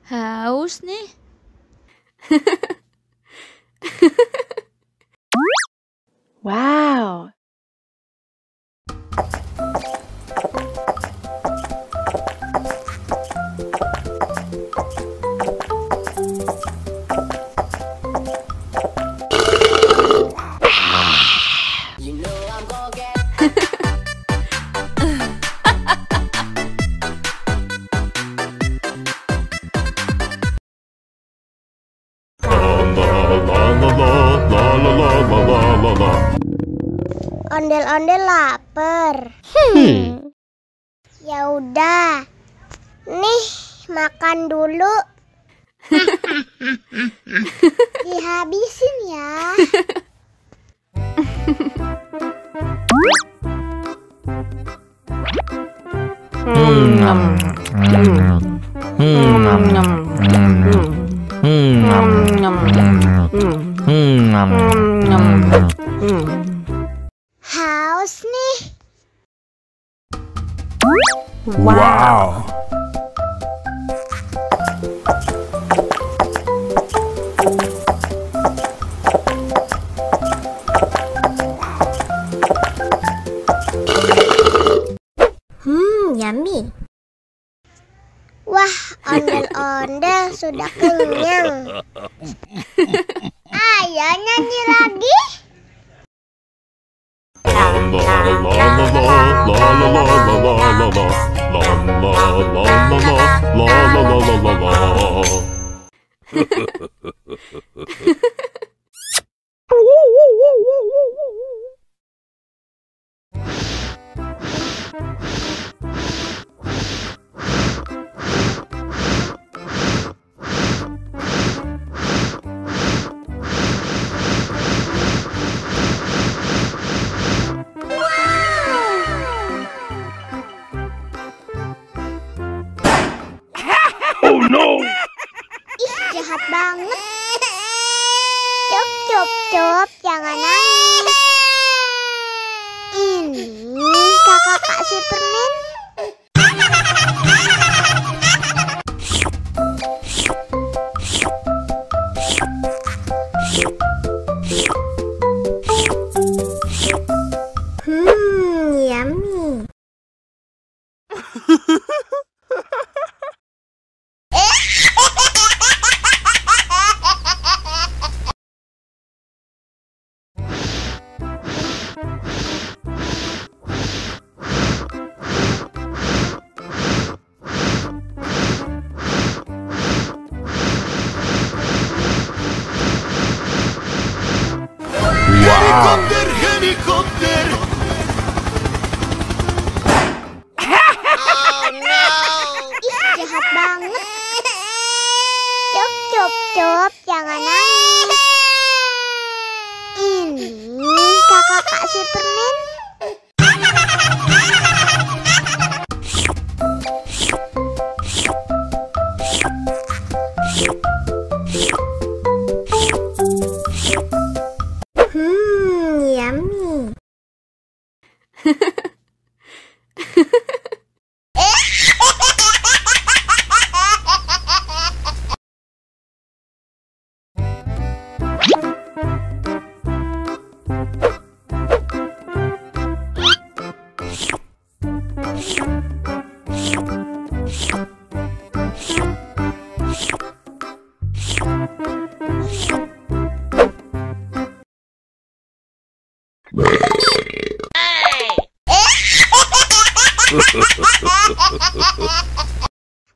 Haus nih. Wow. Ondel-ondel lapar. Ya udah. Nih, makan dulu. Dihabisin ya. Haus nih. Wow. Yummy. Wah, ondel-ondel sudah kenyang. Ayo nyanyi lagi. Oh no! Ih, jahat banget. Cup, jangan nangis. Ini kakak kasih permen. Yummy. Helikopter! Oh no. Ih, jahat banget. Cup, jangan nangis. Ini kakak kasih permen. Yummy.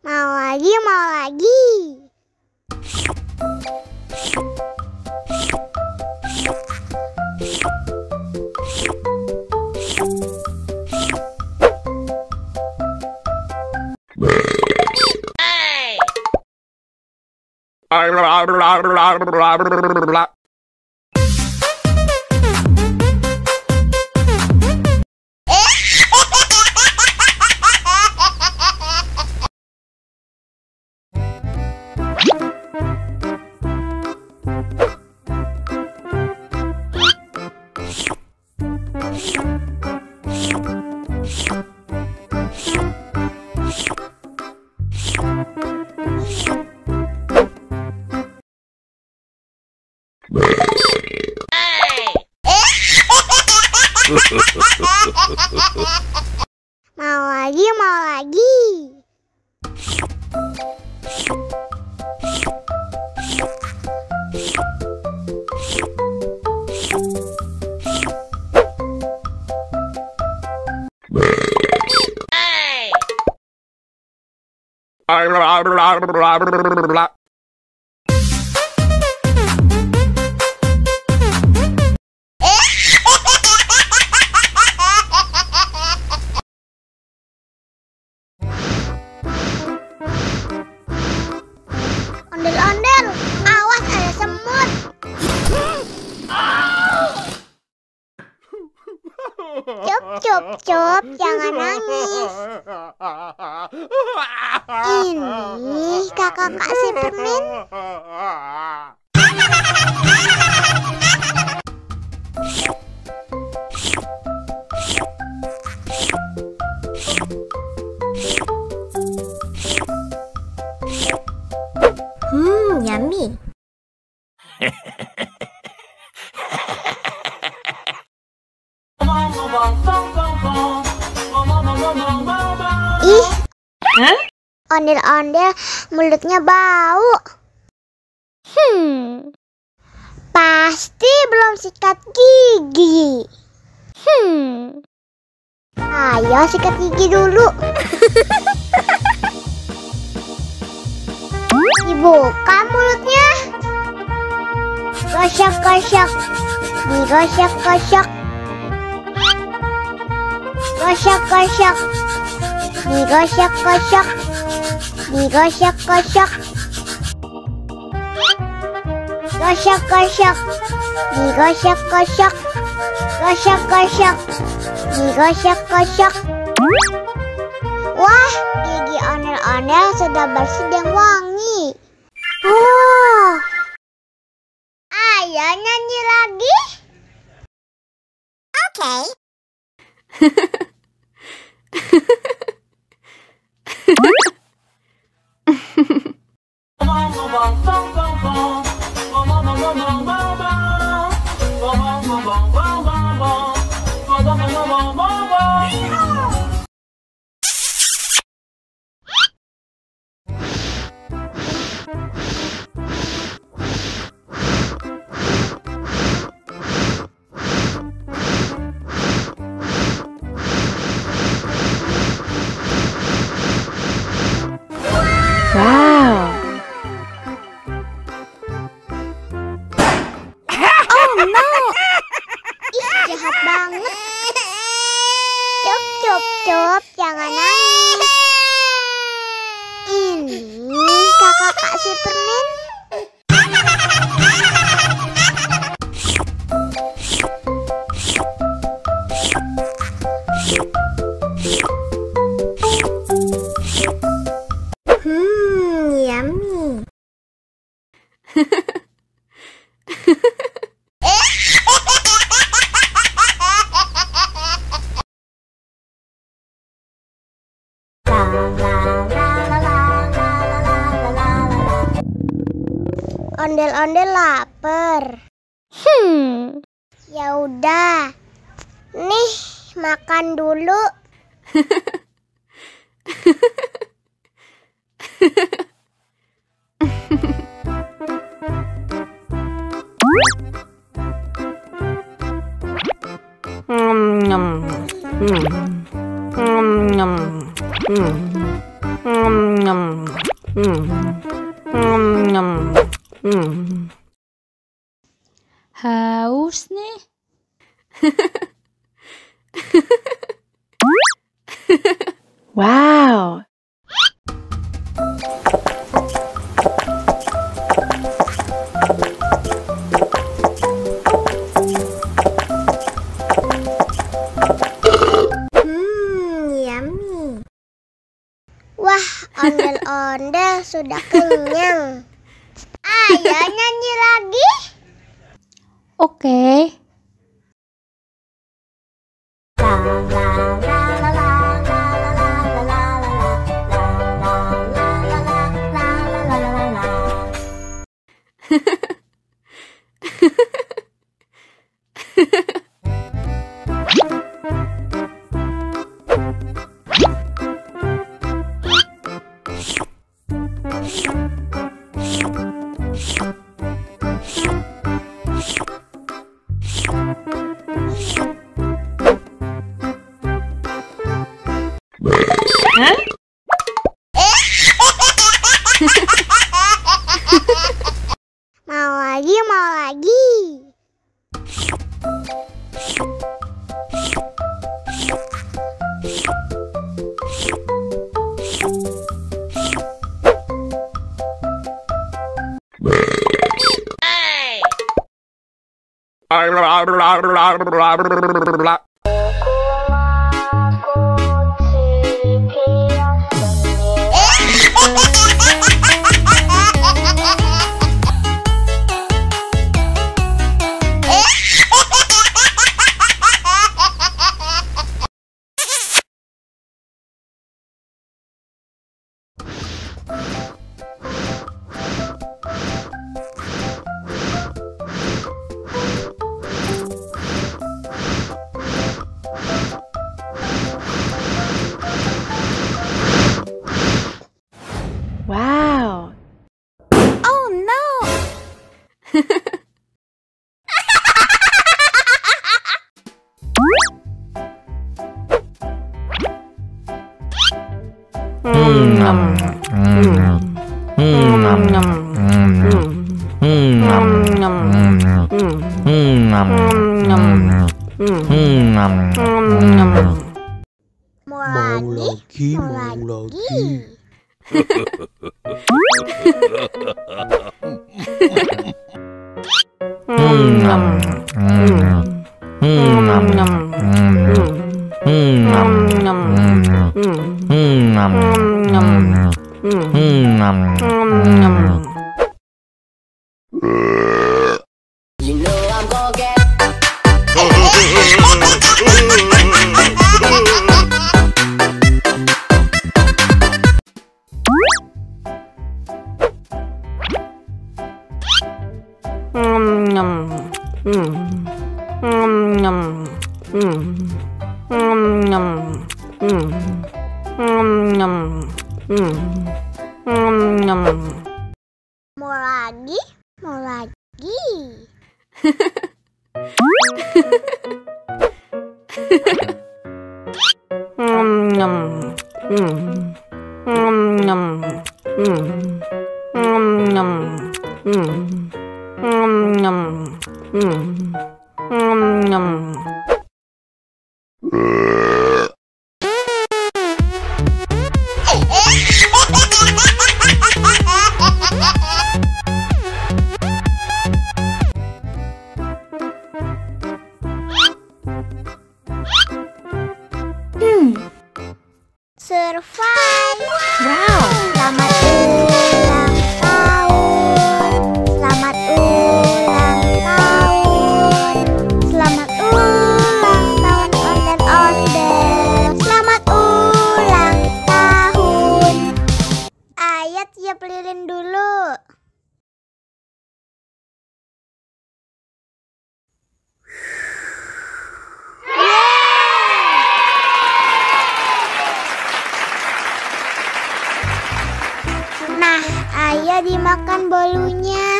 Mau lagi. Mau lagi, mau lagi. Ondel-ondel, awas ada semut. Cup, cup, cup, jangan nangis. Ini kakak si permen. Yummy. Ih, ondel-ondel mulutnya bau. Pasti belum sikat gigi. Ayo sikat gigi dulu. Dibuka mulutnya. Gosok-gosok. Digosok-gosok. Gosok-gosok. Digosok-gosok. Digosok-gosok. Gosok-gosok. Digosok-gosok. Gosok-gosok. Digosok-gosok. Wah, gigi ondel-ondel sudah bersih dan wangi. Oh, ayo nyanyi lagi. Oke. Wow. Oh no. Ih, jahat banget. Cup, cup, cup, jangan nangis. Ini kakak si permen. Yummy. Ondel-ondel lapar. Ya udah. Nih, makan dulu. Haus nih. Wow. Yummy. Wah, ondel-ondel sudah kenyang. Ayo nyanyi lagi. Oke. mau lagi. Wow. Oh no! Mau lagi. Mau lagi. Survive. Wow. Selamat ulang tahun. Selamat ulang tahun. Selamat ulang tahun Ondel-ondel. Selamat ulang tahun. Ayat tiup lilin dulu. Nah, ayo dimakan bolunya.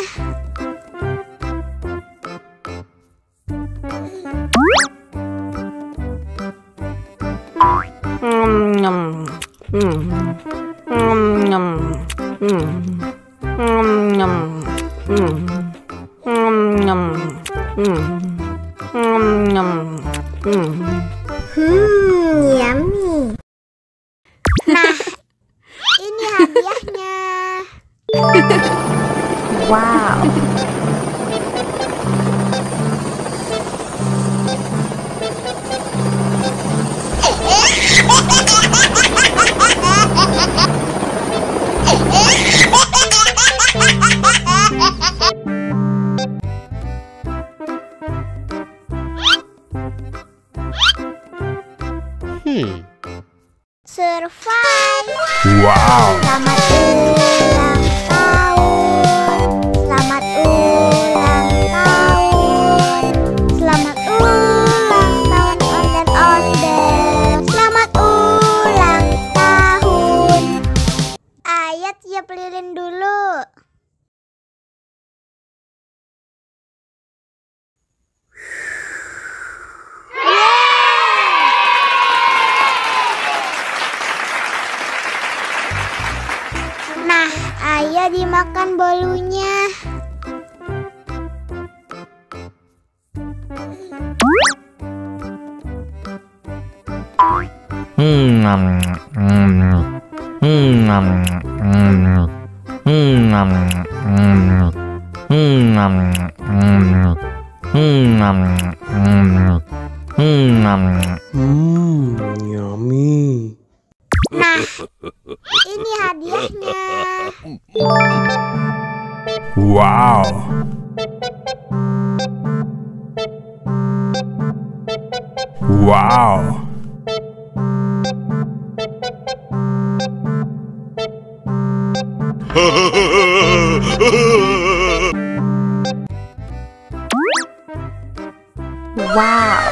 Yummy. Nah, ini hadiahnya. Wow. Survive. Wow. Selamat ulang tahun. Selamat ulang tahun. Selamat ulang tahun Ondel-ondel. Selamat ulang tahun. Ayat tiup lilin dulu. Nah, ayo dimakan bolunya. Yummy. Nah, ini hadiahnya. Wow. Wow. Wow.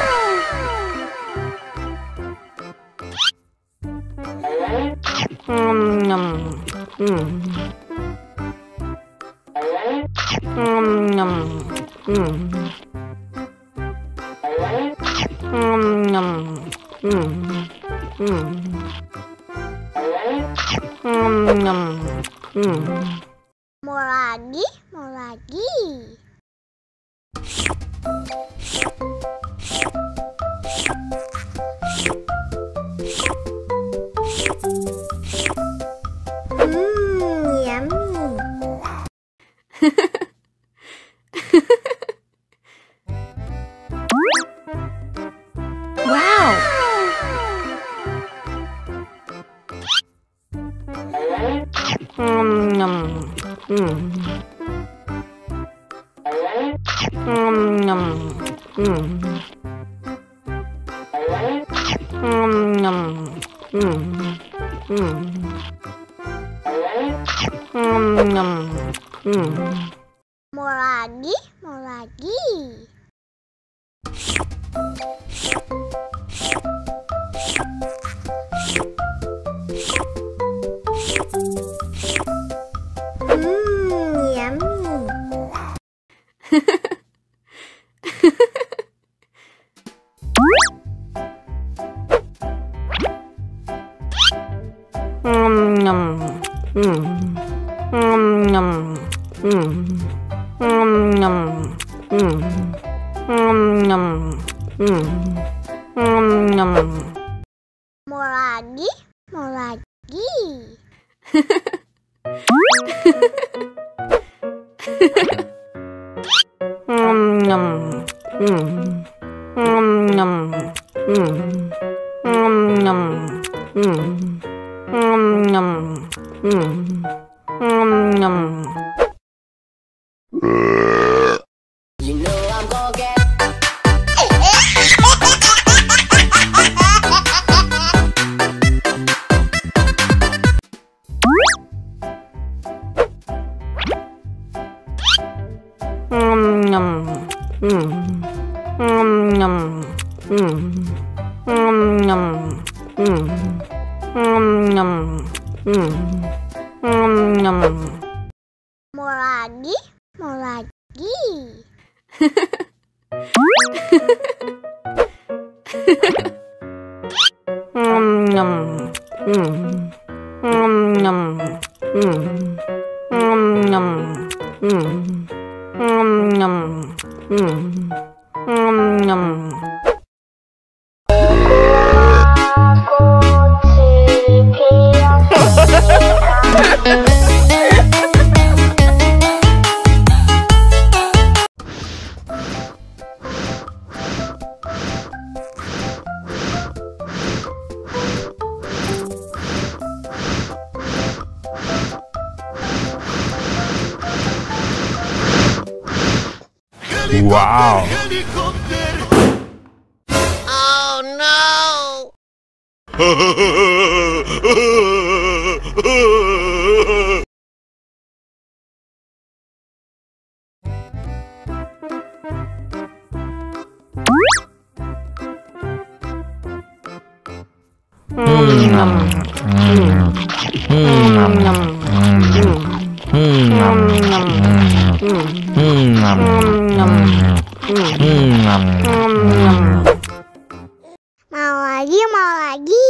Mau lagi, mau lagi. Yummy. Wow. Mau lagi, mau lagi. Yummy. Mau lagi, mau lagi. Mau lagi, mau lagi. Wow. Oh no! Mau lagi, mau lagi.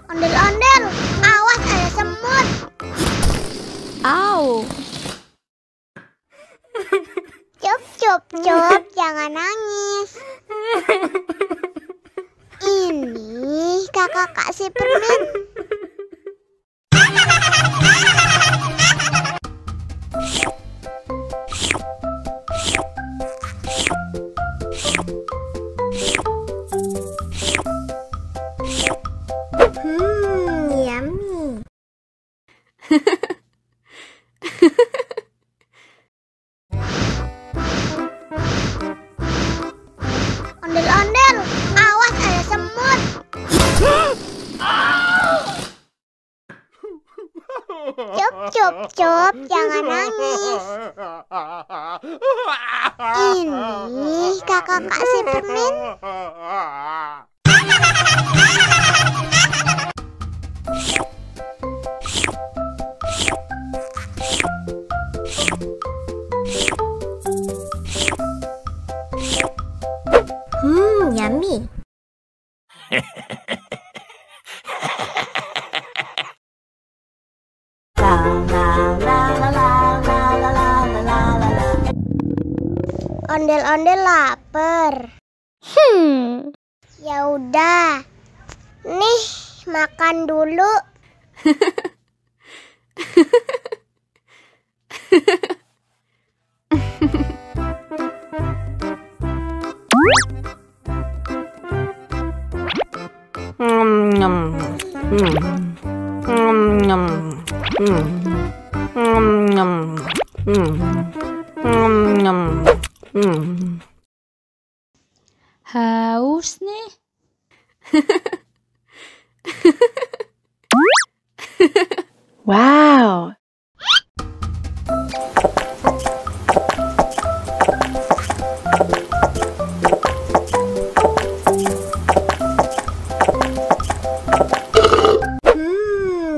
Ondel-ondel, awas ada semut. Ow. Cup, cup, cup, jangan nangis. Ini kakak kasih permen. Yummy. Ondel-ondel, awas ada semut. Cup, cup, cup, jangan nangis. Ini kakak kasih permen. Yummy. Ondel-ondel lapar. Ya udah. Nih, makan dulu. Haus nih. Wow.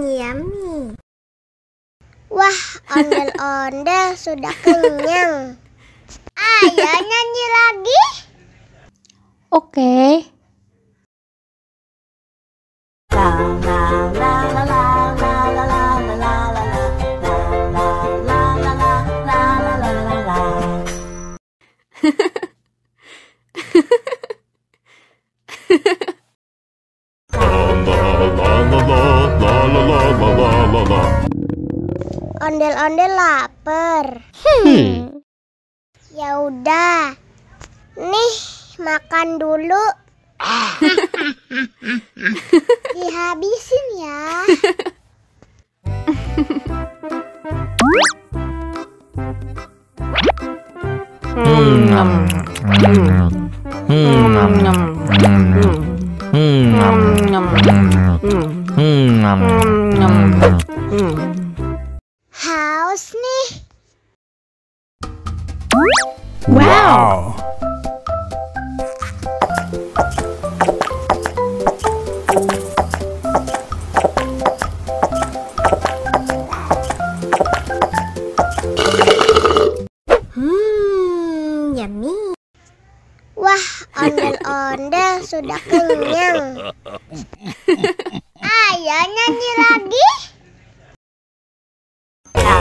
Yummy. Wah, ondel-ondel sudah kenyang. Ayo nyanyi lagi. Oke. Ondel-ondel lapar. Ya udah. Nih, makan dulu. Dihabisin ya. Haus nih. Wow. Yummy. Wah, ondel-ondel sudah kenyang. Ayo nyanyi lagi. La